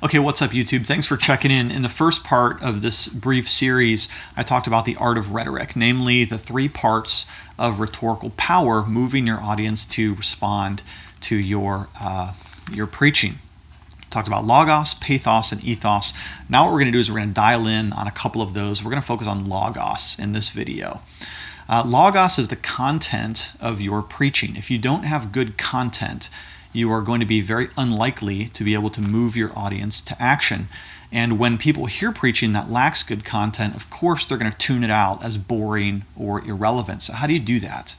Okay, what's up, YouTube? Thanks for checking in. In the first part of this brief series, I talked about the art of rhetoric, namely the three parts of rhetorical power, moving your audience to respond to your preaching. Talked about logos, pathos, and ethos. Now what we're going to do is we're going to dial in on a couple of those. We're going to focus on logos in this video. Logos is the content of your preaching. If you don't have good content, you are going to be very unlikely to be able to move your audience to action. And when people hear preaching that lacks good content, of course they're going to tune it out as boring or irrelevant. So how do you do that?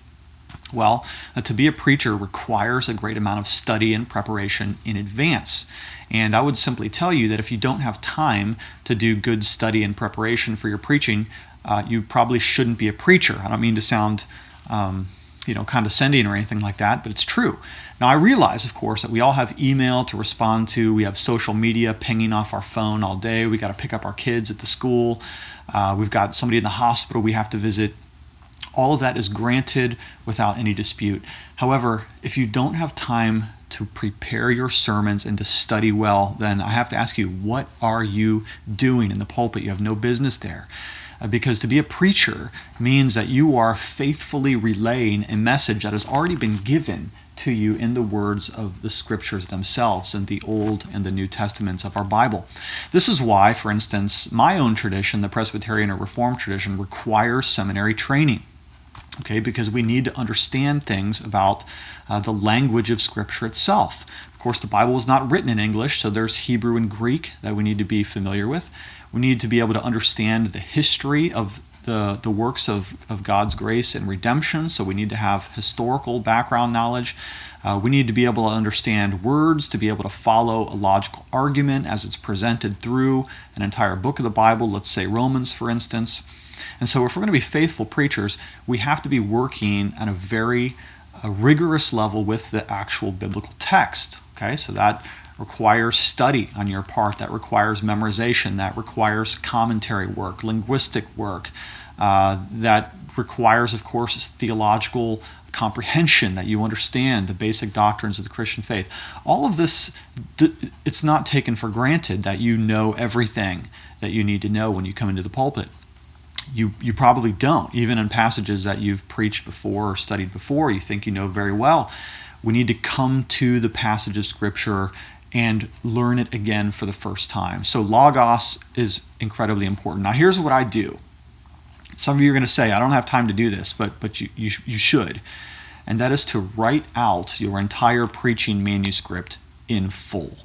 Well, to be a preacher requires a great amount of study and preparation in advance. And I would simply tell you that if you don't have time to do good study and preparation for your preaching, you probably shouldn't be a preacher. I don't mean to sound condescending or anything like that, but it's true. Now, I realize, of course, that we all have email to respond to. We have social media pinging off our phone all day. We got to pick up our kids at the school. We've got somebody in the hospital we have to visit. All of that is granted without any dispute. However, if you don't have time to prepare your sermons and to study well, then I have to ask you, what are you doing in the pulpit? You have no business there. Because to be a preacher means that you are faithfully relaying a message that has already been given to you in the words of the scriptures themselves in the Old and the New Testaments of our Bible. This is why, for instance, my own tradition, the Presbyterian or Reformed tradition, requires seminary training. Okay, because we need to understand things about the language of Scripture itself. Of course, the Bible is not written in English, so there's Hebrew and Greek that we need to be familiar with. We need to be able to understand the history of the works of God's grace and redemption, so we need to have historical background knowledge. We need to be able to understand words, to be able to follow a logical argument as it's presented through an entire book of the Bible, let's say Romans, for instance. And so if we're going to be faithful preachers, we have to be working at a very rigorous level with the actual biblical text. Okay, so that requires study on your part, that requires memorization, that requires commentary work, linguistic work, that requires, of course, theological comprehension, that you understand the basic doctrines of the Christian faith. All of this, it's not taken for granted that you know everything that you need to know when you come into the pulpit. You probably don't. Even in passages that you've preached before or studied before, you think you know very well. We need to come to the passage of Scripture and learn it again for the first time. So logos is incredibly important. Now here's what I do. Some of you are going to say, I don't have time to do this, but you should. And that is to write out your entire preaching manuscript in full.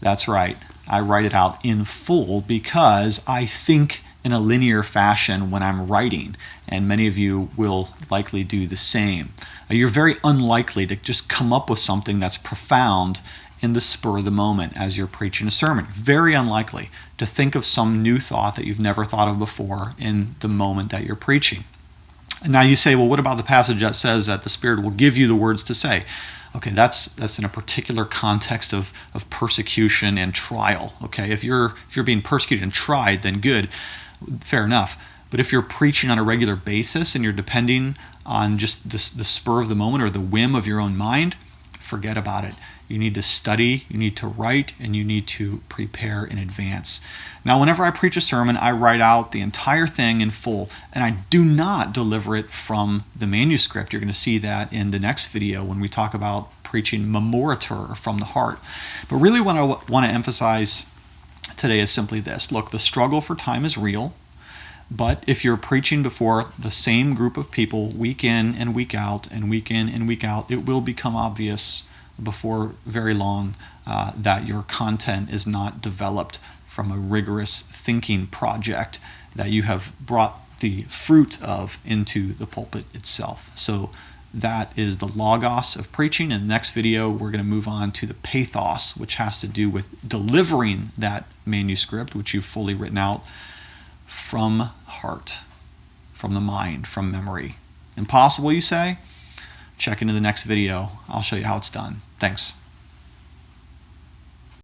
That's right. I write it out in full because I think in a linear fashion when I'm writing, and many of you will likely do the same. You're very unlikely to just come up with something that's profound in the spur of the moment as you're preaching a sermon. Very unlikely to think of some new thought that you've never thought of before in the moment that you're preaching. And now you say, well, what about the passage that says that the Spirit will give you the words to say? Okay, that's in a particular context of persecution and trial. Okay, if you're being persecuted and tried, then good, fair enough. But if you're preaching on a regular basis and you're depending on just the spur of the moment or the whim of your own mind, forget about it. You need to study, you need to write, and you need to prepare in advance. Now, whenever I preach a sermon, I write out the entire thing in full, and I do not deliver it from the manuscript. You're going to see that in the next video when we talk about preaching memorator, from the heart. But really what I want to emphasize today is simply this. Look, the struggle for time is real, but if you're preaching before the same group of people week in and week out and week in and week out, it will become obvious before very long that your content is not developed from a rigorous thinking project that you have brought the fruit of into the pulpit itself. So that is the logos of preaching. In the next video, we're going to move on to the pathos, which has to do with delivering that manuscript, which you've fully written out, from heart, from the mind, from memory. Impossible, you say? Check into the next video. I'll show you how it's done. Thanks.